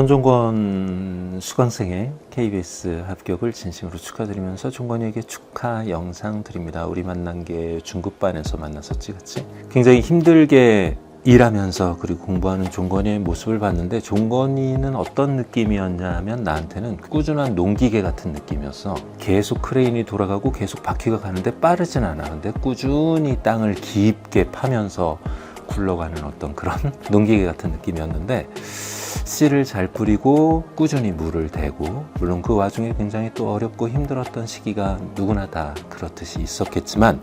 전종권 수강생의 KBS 합격을 진심으로 축하드리면서 종권이에게 축하 영상 드립니다. 우리 만난 게 중급반에서 만났었지, 그치? 굉장히 힘들게 일하면서 그리고 공부하는 종건이의 모습을 봤는데, 종건이는 어떤 느낌이었냐 하면 나한테는 꾸준한 농기계 같은 느낌이었어. 계속 크레인이 돌아가고 계속 바퀴가 가는데 빠르진 않아. 근데 꾸준히 땅을 깊게 파면서 굴러가는 어떤 그런 농기계 같은 느낌이었는데, 씨를 잘 뿌리고 꾸준히 물을 대고, 물론 그 와중에 굉장히 또 어렵고 힘들었던 시기가 누구나 다 그렇듯이 있었겠지만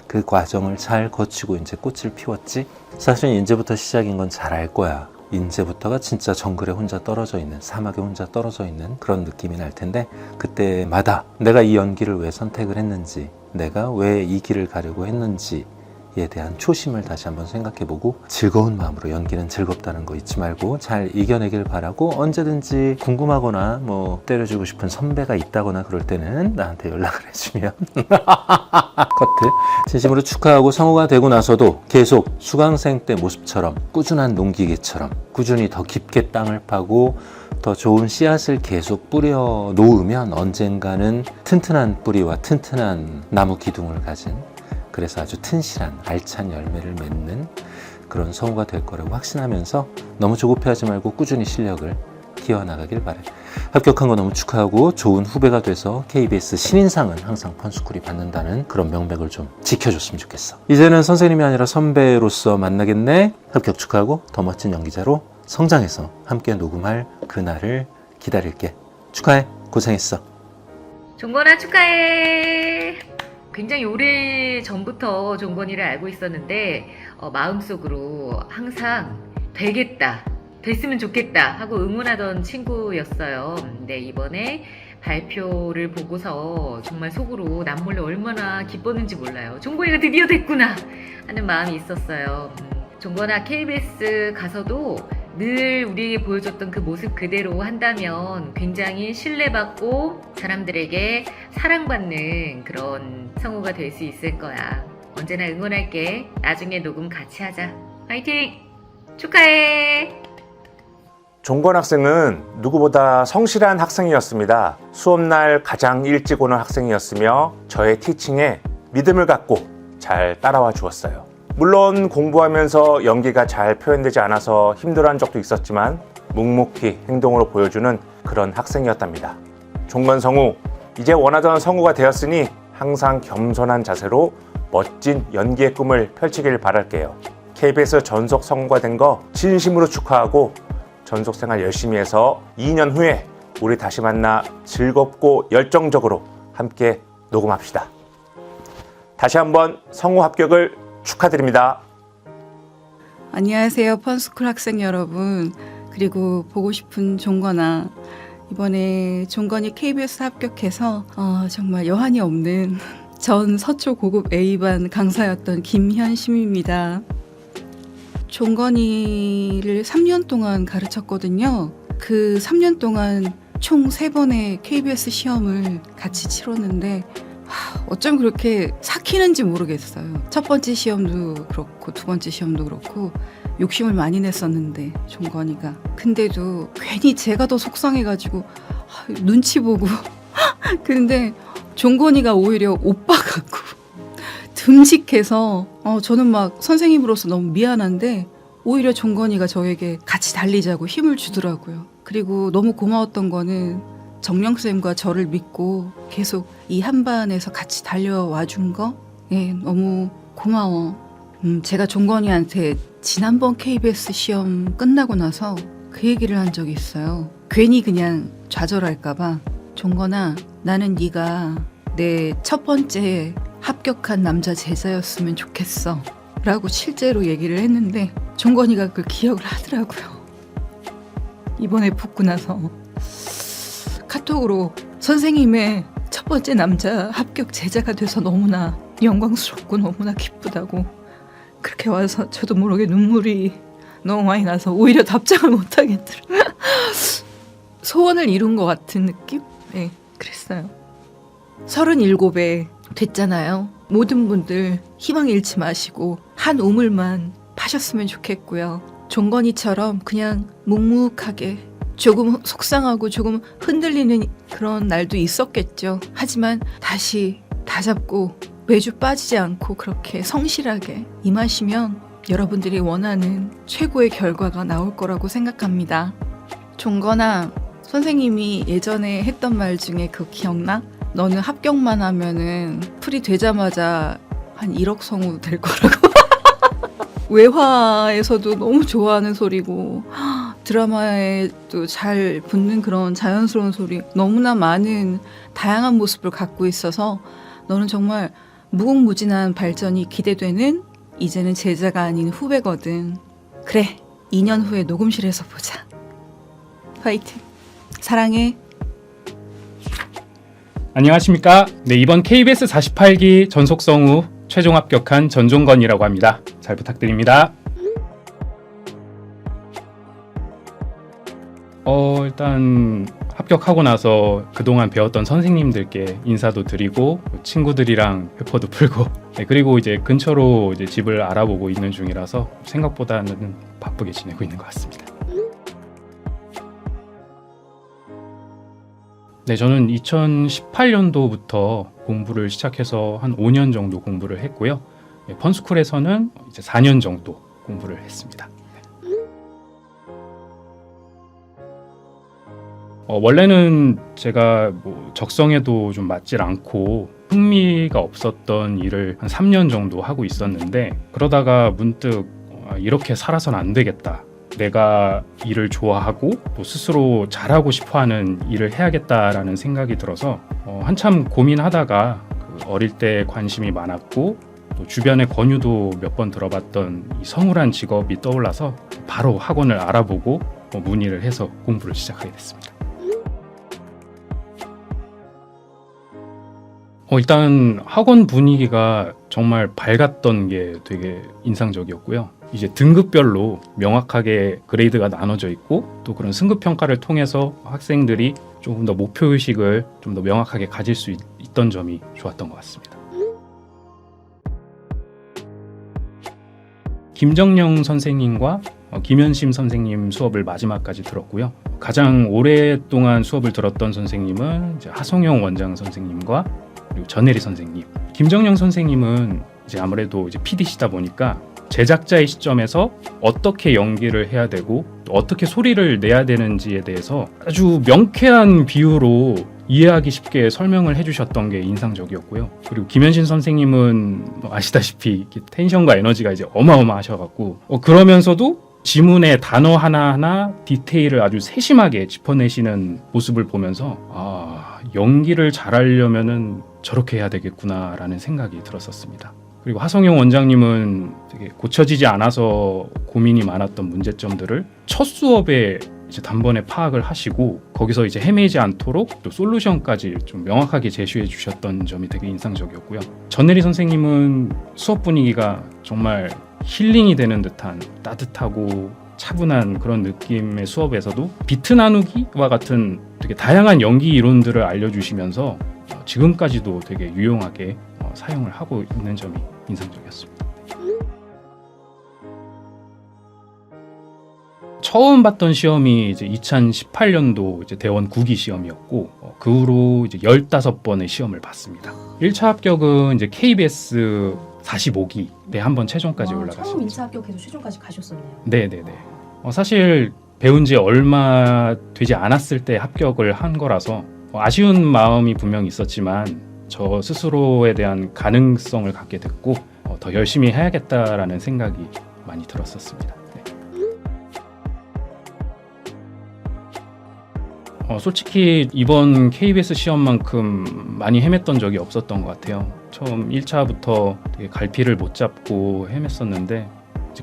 그 과정을 잘 거치고 이제 꽃을 피웠지. 사실 이제부터 시작인 건 잘 알 거야. 이제부터가 진짜 정글에 혼자 떨어져 있는, 사막에 혼자 떨어져 있는 그런 느낌이 날 텐데, 그때마다 내가 이 연기를 왜 선택을 했는지, 내가 왜 이 길을 가려고 했는지에 대한 초심을 다시 한번 생각해보고, 즐거운 마음으로, 연기는 즐겁다는 거 잊지 말고 잘 이겨내길 바라고, 언제든지 궁금하거나 뭐 때려주고 싶은 선배가 있다거나 그럴 때는 나한테 연락을 해주면 커트. 진심으로 축하하고, 성우가 되고 나서도 계속 수강생 때 모습처럼 꾸준한 농기계처럼 꾸준히 더 깊게 땅을 파고 더 좋은 씨앗을 계속 뿌려 놓으면 언젠가는 튼튼한 뿌리와 튼튼한 나무 기둥을 가진, 그래서 아주 튼실한 알찬 열매를 맺는 그런 성우가 될 거라고 확신하면서 너무 조급해하지 말고 꾸준히 실력을 키워나가길 바래. 합격한 거 너무 축하하고, 좋은 후배가 돼서 KBS 신인상은 항상 펀스쿨이 받는다는 그런 명백을 좀 지켜줬으면 좋겠어. 이제는 선생님이 아니라 선배로서 만나겠네. 합격 축하하고 더 멋진 연기자로 성장해서 함께 녹음할 그날을 기다릴게. 축하해. 고생했어. 종건아 축하해. 굉장히 오래 전부터 종건이를 알고 있었는데 마음속으로 항상 되겠다, 됐으면 좋겠다 하고 응원하던 친구였어요. 근데 이번에 발표를 보고서 정말 속으로 남몰래 얼마나 기뻤는지 몰라요. 종건이가 드디어 됐구나 하는 마음이 있었어요. 종건아, KBS 가서도 늘 우리에게 보여줬던 그 모습 그대로 한다면 굉장히 신뢰받고 사람들에게 사랑받는 그런 성우가 될 수 있을 거야. 언제나 응원할게. 나중에 녹음 같이 하자. 화이팅! 축하해! 종건 학생은 누구보다 성실한 학생이었습니다. 수업날 가장 일찍 오는 학생이었으며 저의 티칭에 믿음을 갖고 잘 따라와 주었어요. 물론 공부하면서 연기가 잘 표현되지 않아서 힘들어한 적도 있었지만 묵묵히 행동으로 보여주는 그런 학생이었답니다. 종건 성우, 이제 원하던 성우가 되었으니 항상 겸손한 자세로 멋진 연기의 꿈을 펼치길 바랄게요. KBS 전속 성우가 된 거 진심으로 축하하고, 전속 생활 열심히 해서 2년 후에 우리 다시 만나 즐겁고 열정적으로 함께 녹음합시다. 다시 한번 성우 합격을 축하드립니다. 안녕하세요, 펀스쿨 학생 여러분. 그리고 보고 싶은 종건아, 이번에 종건이 KBS 합격해서 정말 여한이 없는 전 서초 고급 A반 강사였던 김현심입니다. 종건이를 3년 동안 가르쳤거든요. 그 3년 동안 총 3번의 KBS 시험을 같이 치렀는데 어쩜 그렇게 삭히는지 모르겠어요. 첫 번째 시험도 그렇고 두 번째 시험도 그렇고 욕심을 많이 냈었는데 종건이가, 근데도 괜히 제가 더 속상해가지고 눈치 보고 근데 종건이가 오히려 오빠 같고 듬직해서 저는 막 선생님으로서 너무 미안한데 오히려 종건이가 저에게 같이 달리자고 힘을 주더라고요. 그리고 너무 고마웠던 거는 정령쌤과 저를 믿고 계속 이 한반에서 같이 달려와 준 거, 너무 고마워. 제가 종건이한테 지난번 KBS 시험 끝나고 나서 그 얘기를 한 적이 있어요. 괜히 그냥 좌절할까봐, 종건아, 나는 네가 내 첫 번째 합격한 남자 제자였으면 좋겠어 라고 실제로 얘기를 했는데 종건이가 그걸 기억을 하더라고요. 이번에 붙고 나서 카톡으로 선생님의 첫 번째 남자 합격 제자가 돼서 너무나 영광스럽고 너무나 기쁘다고 그렇게 와서 저도 모르게 눈물이 너무 많이 나서 오히려 답장을 못 하겠더라고요. 소원을 이룬 것 같은 느낌? 네, 그랬어요. 37에 됐잖아요. 모든 분들 희망 잃지 마시고 한 우물만 파셨으면 좋겠고요. 종건이처럼 그냥 묵묵하게 조금 속상하고 조금 흔들리는 그런 날도 있었겠죠. 하지만 다시 다잡고 매주 빠지지 않고 그렇게 성실하게 임하시면 여러분들이 원하는 최고의 결과가 나올 거라고 생각합니다. 종건아, 선생님이 예전에 했던 말 중에 그거 기억나? 너는 합격만 하면은 풀이 되자마자 한 1억 성우 될 거라고. 외화에서도 너무 좋아하는 소리고 드라마에도 잘 붙는 그런 자연스러운 소리, 너무나 많은 다양한 모습을 갖고 있어서 너는 정말 무궁무진한 발전이 기대되는 이제는 제자가 아닌 후배거든. 그래, 2년 후에 녹음실에서 보자. 파이팅. 사랑해. 안녕하십니까. 네, 이번 KBS 48기 전속성우 최종 합격한 전종건이라고 합니다. 잘 부탁드립니다. 일단 합격하고 나서 그동안 배웠던 선생님들께 인사도 드리고 친구들이랑 회포도 풀고, 네, 그리고 이제 근처로 이제 집을 알아보고 있는 중이라서 생각보다는 바쁘게 지내고 있는 것 같습니다. 네, 저는 2018년도부터 공부를 시작해서 한 5년 정도 공부를 했고요. 네, 펀스쿨에서는 이제 4년 정도 공부를 했습니다. 원래는 제가 뭐 적성에도 좀 맞질 않고 흥미가 없었던 일을 한 3년 정도 하고 있었는데, 그러다가 문득 이렇게 살아서는 안 되겠다. 내가 일을 좋아하고 또 스스로 잘하고 싶어하는 일을 해야겠다라는 생각이 들어서 한참 고민하다가 어릴 때 관심이 많았고 또 주변의 권유도 몇 번 들어봤던 이 성우란 직업이 떠올라서 바로 학원을 알아보고 문의를 해서 공부를 시작하게 됐습니다. 일단 학원 분위기가 정말 밝았던 게 되게 인상적이었고요. 이제 등급별로 명확하게 그레이드가 나눠져 있고 또 그런 승급 평가를 통해서 학생들이 조금 더 목표의식을 좀 더 명확하게 가질 수 있던 점이 좋았던 것 같습니다. 김정영 선생님과 김현심 선생님 수업을 마지막까지 들었고요. 가장 오랫동안 수업을 들었던 선생님은 이제 하성영 원장 선생님과 그리고 전혜리 선생님. 김정영 선생님은 이제 아무래도 이제 PD시다 보니까 제작자의 시점에서 어떻게 연기를 해야 되고 또 어떻게 소리를 내야 되는지에 대해서 아주 명쾌한 비유로 이해하기 쉽게 설명을 해주셨던 게 인상적이었고요. 그리고 김현신 선생님은 아시다시피 텐션과 에너지가 이제 어마어마하셔갖고 그러면서도 지문의 단어 하나하나 디테일을 아주 세심하게 짚어내시는 모습을 보면서 연기를 잘하려면은 저렇게 해야 되겠구나라는 생각이 들었었습니다. 그리고 하성영 원장님은 되게 고쳐지지 않아서 고민이 많았던 문제점들을 첫 수업에 이제 단번에 파악을 하시고 거기서 이제 헤매지 않도록 또 솔루션까지 좀 명확하게 제시해 주셨던 점이 되게 인상적이었고요. 전혜리 선생님은 수업 분위기가 정말 힐링이 되는 듯한 따뜻하고 차분한 그런 느낌의 수업에서도 비트 나누기와 같은 되게 다양한 연기 이론들을 알려주시면서 지금까지도 되게 유용하게 사용을 하고 있는 점이 인상적이었습니다. 처음 봤던 시험이 이제 2018년도 이제 대원 9기 시험이었고 그 후로 이제 15번의 시험을 봤습니다. 1차 합격은 이제 KBS 45기에 한번 최종까지 올라갔어요. 처음 인사 합격해서 최종까지 가셨었네요. 네네네. 사실 배운 지 얼마 되지 않았을 때 합격을 한 거라서 아쉬운 마음이 분명히 있었지만 저 스스로에 대한 가능성을 갖게 됐고 더 열심히 해야겠다라는 생각이 많이 들었었습니다. 솔직히 이번 KBS 시험만큼 많이 헤맸던 적이 없었던 것 같아요. 처음 1차부터 되게 갈피를 못 잡고 헤맸었는데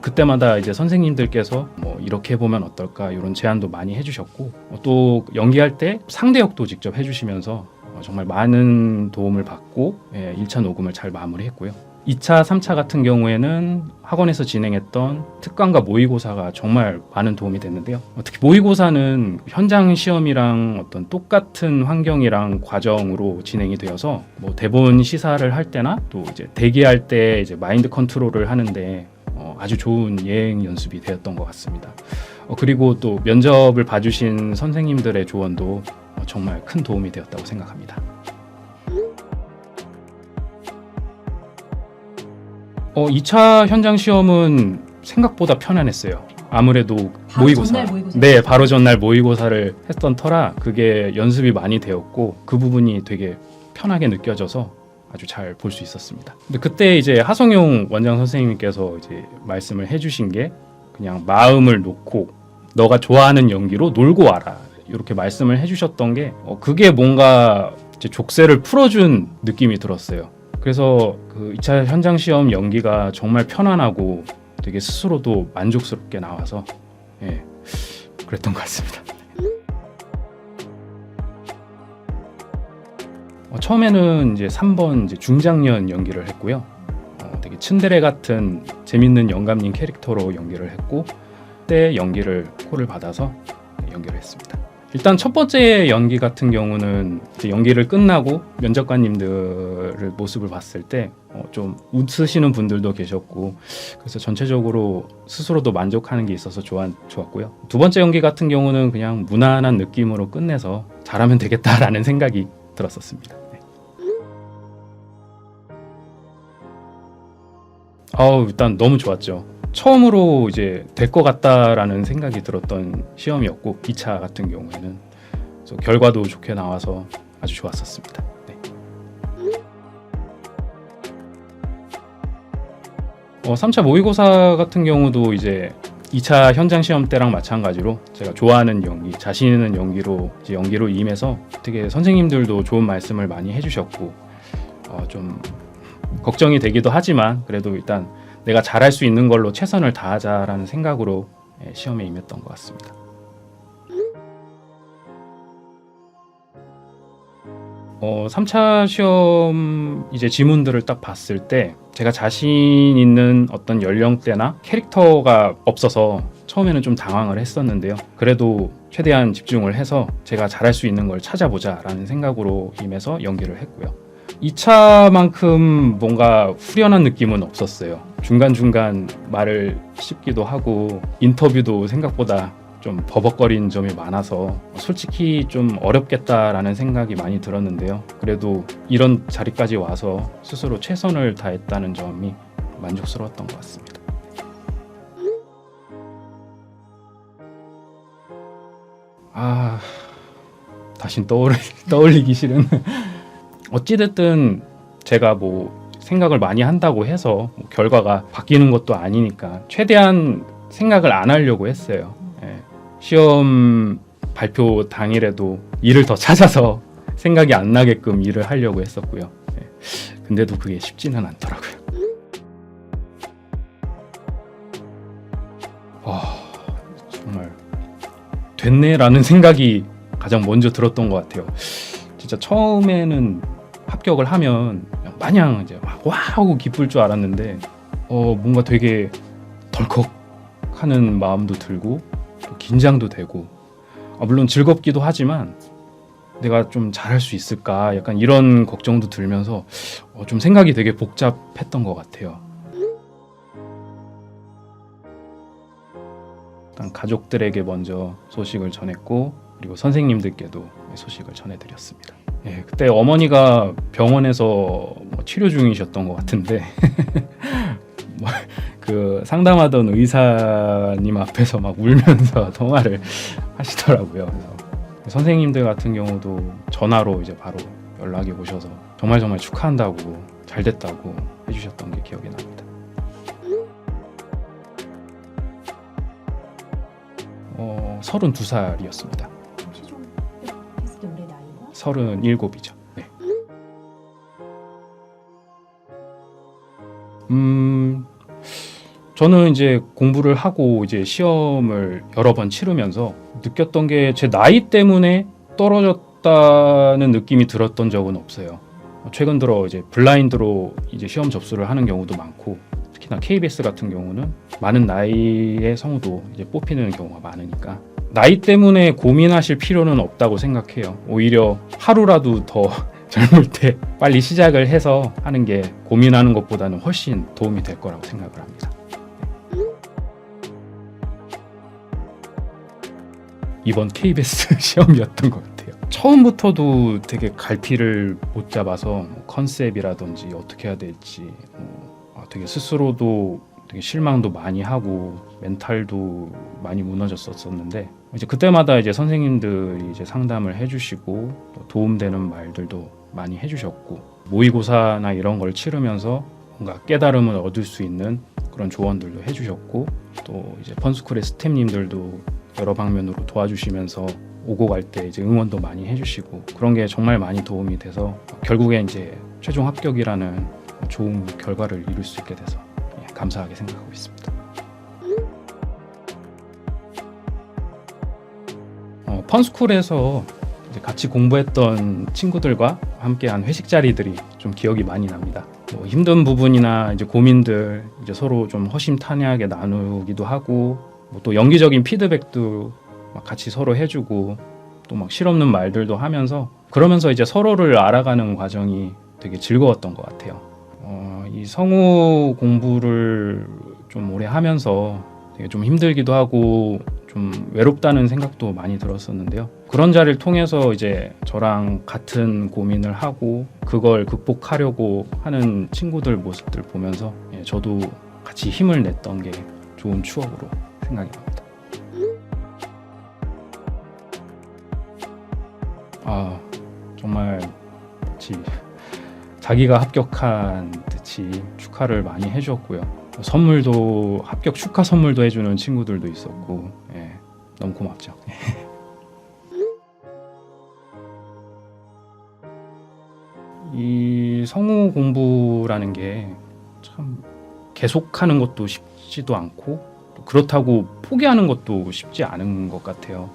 그때마다 이제 선생님들께서 뭐 이렇게 해보면 어떨까 이런 제안도 많이 해주셨고 또 연기할 때 상대 역도 직접 해주시면서 정말 많은 도움을 받고 1차 녹음을 잘 마무리했고요. 2차, 3차 같은 경우에는 학원에서 진행했던 특강과 모의고사가 정말 많은 도움이 됐는데요. 특히 모의고사는 현장 시험이랑 어떤 똑같은 환경이랑 과정으로 진행이 되어서 뭐 대본 시사를 할 때나 또 이제 대기할 때 이제 마인드 컨트롤을 하는데 아주 좋은 예행 연습이 되었던 것 같습니다. 그리고 또 면접을 봐주신 선생님들의 조언도 정말 큰 도움이 되었다고 생각합니다. 2차 현장 시험은 생각보다 편안했어요. 아무래도 바로 모의고사. 전날 모의고사. 네, 바로 전날 모의고사를 했던 터라 그게 연습이 많이 되었고 그 부분이 되게 편하게 느껴져서 아주 잘 볼 수 있었습니다. 근데 그때 이제 하성용 원장 선생님께서 이제 말씀을 해주신 게 그냥 마음을 놓고 너가 좋아하는 연기로 놀고 와라 이렇게 말씀을 해주셨던 게 그게 뭔가 이제 족쇄를 풀어준 느낌이 들었어요. 그래서 그 2차 현장 시험 연기가 정말 편안하고 되게 스스로도 만족스럽게 나와서 그랬던 것 같습니다. 처음에는 이제 3번 이제 중장년 연기를 했고요. 되게 츤데레 같은 재밌는 영감님 캐릭터로 연기를 했고 그때 연기를 콜을 받아서 연기를 했습니다. 일단 첫 번째 연기 같은 경우는 이제 연기를 끝나고 면접관님들의 모습을 봤을 때 좀 웃으시는 분들도 계셨고 그래서 전체적으로 스스로도 만족하는 게 있어서 좋았고요. 두 번째 연기 같은 경우는 그냥 무난한 느낌으로 끝내서 잘하면 되겠다라는 생각이 들었었습니다. 네. 일단 너무 좋았죠. 처음으로 이제 될 것 같다라는 생각이 들었던 시험이었고 2차 같은 경우에는 그래서 결과도 좋게 나와서 아주 좋았었습니다. 네. 3차 모의고사 같은 경우도 이제 2차 현장 시험 때랑 마찬가지로 제가 좋아하는 연기, 자신 있는 연기로 임해서 되게 선생님들도 좋은 말씀을 많이 해주셨고 좀 걱정이 되기도 하지만 그래도 일단 내가 잘할 수 있는 걸로 최선을 다하자라는 생각으로 시험에 임했던 것 같습니다. 3차 시험 이제 지문들을 딱 봤을 때 제가 자신 있는 어떤 연령대나 캐릭터가 없어서 처음에는 좀 당황을 했었는데요. 그래도 최대한 집중을 해서 제가 잘할 수 있는 걸 찾아보자라는 생각으로 임해서 연기를 했고요. 2차만큼 뭔가 후련한 느낌은 없었어요. 중간중간 말을 씹기도 하고 인터뷰도 생각보다 좀 버벅거리는 점이 많아서 솔직히 좀 어렵겠다라는 생각이 많이 들었는데요. 그래도 이런 자리까지 와서 스스로 최선을 다했다는 점이 만족스러웠던 것 같습니다. 다신 떠올리기 싫은 어찌됐든 제가 뭐 생각을 많이 한다고 해서 뭐 결과가 바뀌는 것도 아니니까 최대한 생각을 안 하려고 했어요. 시험 발표 당일에도 일을 더 찾아서 생각이 안 나게끔 일을 하려고 했었고요. 근데도 그게 쉽지는 않더라고요. 정말 됐네라는 생각이 가장 먼저 들었던 것 같아요. 진짜 처음에는 합격을 하면 마냥 이제 막 와 하고 기쁠 줄 알았는데 뭔가 되게 덜컥하는 마음도 들고 또 긴장도 되고 물론 즐겁기도 하지만 내가 좀 잘할 수 있을까 약간 이런 걱정도 들면서 좀 생각이 되게 복잡했던 것 같아요. 일단 가족들에게 먼저 소식을 전했고 그리고 선생님들께도 소식을 전해드렸습니다. 그때 어머니가 병원에서 치료 중이셨던 것 같은데 그 상담하던 의사님 앞에서 막 울면서 통화를 하시더라고요. 그래서 선생님들 같은 경우도 전화로 이제 바로 연락이 오셔서 정말 축하한다고 잘 됐다고 해주셨던 게 기억이 납니다. 32살이었습니다. 최종 했을 때 올해 나이가? 37이죠. 네. 저는 이제 공부를 하고 이제 시험을 여러 번 치르면서 느꼈던 게 제 나이 때문에 떨어졌다는 느낌이 들었던 적은 없어요. 최근 들어 이제 블라인드로 이제 시험 접수를 하는 경우도 많고 특히나 KBS 같은 경우는 많은 나이의 성우도 이제 뽑히는 경우가 많으니까 나이 때문에 고민하실 필요는 없다고 생각해요. 오히려 하루라도 더 젊을 때 빨리 시작을 해서 하는 게 고민하는 것보다는 훨씬 도움이 될 거라고 생각을 합니다. 이번 KBS 시험이었던 것 같아요. 처음부터도 되게 갈피를 못 잡아서 뭐 컨셉이라든지 어떻게 해야 될지 되게 스스로도 되게 실망도 많이 하고 멘탈도 많이 무너졌었는데 이제 그때마다 이제 선생님들이 이제 상담을 해주시고 또 도움되는 말들도 많이 해주셨고 모의고사나 이런 걸 치르면서 뭔가 깨달음을 얻을 수 있는 그런 조언들도 해주셨고 또 이제 펀스쿨의 스태프님들도 여러 방면으로 도와주시면서 오고 갈 때 이제 응원도 많이 해주시고 그런 게 정말 많이 도움이 돼서 결국에 이제 최종 합격이라는 좋은 결과를 이룰 수 있게 돼서 감사하게 생각하고 있습니다. 펀스쿨에서 이제 같이 공부했던 친구들과 함께한 회식 자리들이 좀 기억이 많이 납니다. 뭐 힘든 부분이나 이제 고민들 이제 서로 좀 허심탄회하게 나누기도 하고 뭐 또 연기적인 피드백도 막 같이 서로 해주고 또 막 실없는 말들도 하면서 그러면서 이제 서로를 알아가는 과정이 되게 즐거웠던 것 같아요. 이 성우 공부를 좀 오래 하면서 되게 좀 힘들기도 하고 좀 외롭다는 생각도 많이 들었었는데요. 그런 자리를 통해서 이제 저랑 같은 고민을 하고 그걸 극복하려고 하는 친구들 모습들 보면서 저도 같이 힘을 냈던 게 좋은 추억으로 생각이 납니다. 정말 자기가 합격한 듯이 축하를 많이 해주었고요. 선물도 합격 축하 선물도 해주는 친구들도 있었고 너무 고맙죠. 이 성우 공부라는 게 참 계속하는 것도 쉽지도 않고 그렇다고 포기하는 것도 쉽지 않은 것 같아요.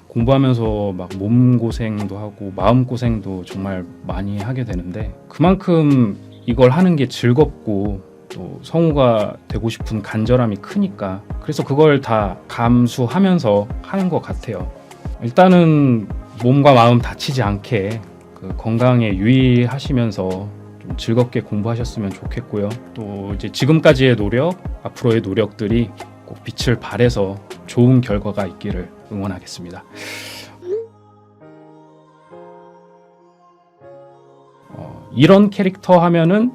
공부하면서 막 몸고생도 하고 마음고생도 정말 많이 하게 되는데 그만큼 이걸 하는 게 즐겁고 또 성우가 되고 싶은 간절함이 크니까 그래서 그걸 다 감수하면서 하는 것 같아요. 일단은 몸과 마음 다치지 않게 그 건강에 유의하시면서 좀 즐겁게 공부하셨으면 좋겠고요. 또 이제 지금까지의 노력, 앞으로의 노력들이 꼭 빛을 발해서 좋은 결과가 있기를 응원하겠습니다. 이런 캐릭터 하면은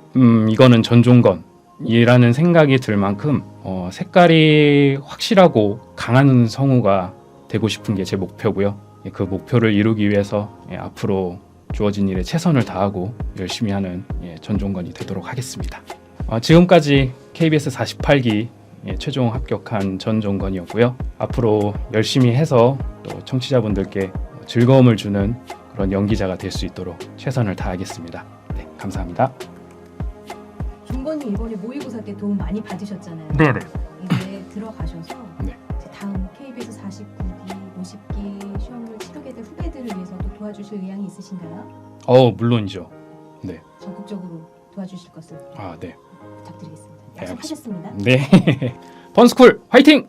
이거는 전종건이라는 생각이 들 만큼 색깔이 확실하고 강한 성우가 되고 싶은 게 제 목표고요. 그 목표를 이루기 위해서 앞으로 주어진 일에 최선을 다하고 열심히 하는 전종건이 되도록 하겠습니다. 지금까지 KBS 48기 최종 합격한 전종건이었고요. 앞으로 열심히 해서 또 청취자분들께 즐거움을 주는 그런 연기자가 될 수 있도록 최선을 다하겠습니다. 네, 감사합니다. 종건이 이번에 모의고사 때 도움 많이 받으셨잖아요. 네네. 이제 들어가셔서 네. 이제 다음 KBS 49기, 50기 시험을 치르게 될 후배들을 위해서도 도와주실 의향이 있으신가요? 물론이죠. 적극적으로 도와주실 것을 네. 부탁드리겠습니다. 네, 약속하셨습니다. 네. 펀스쿨 화이팅!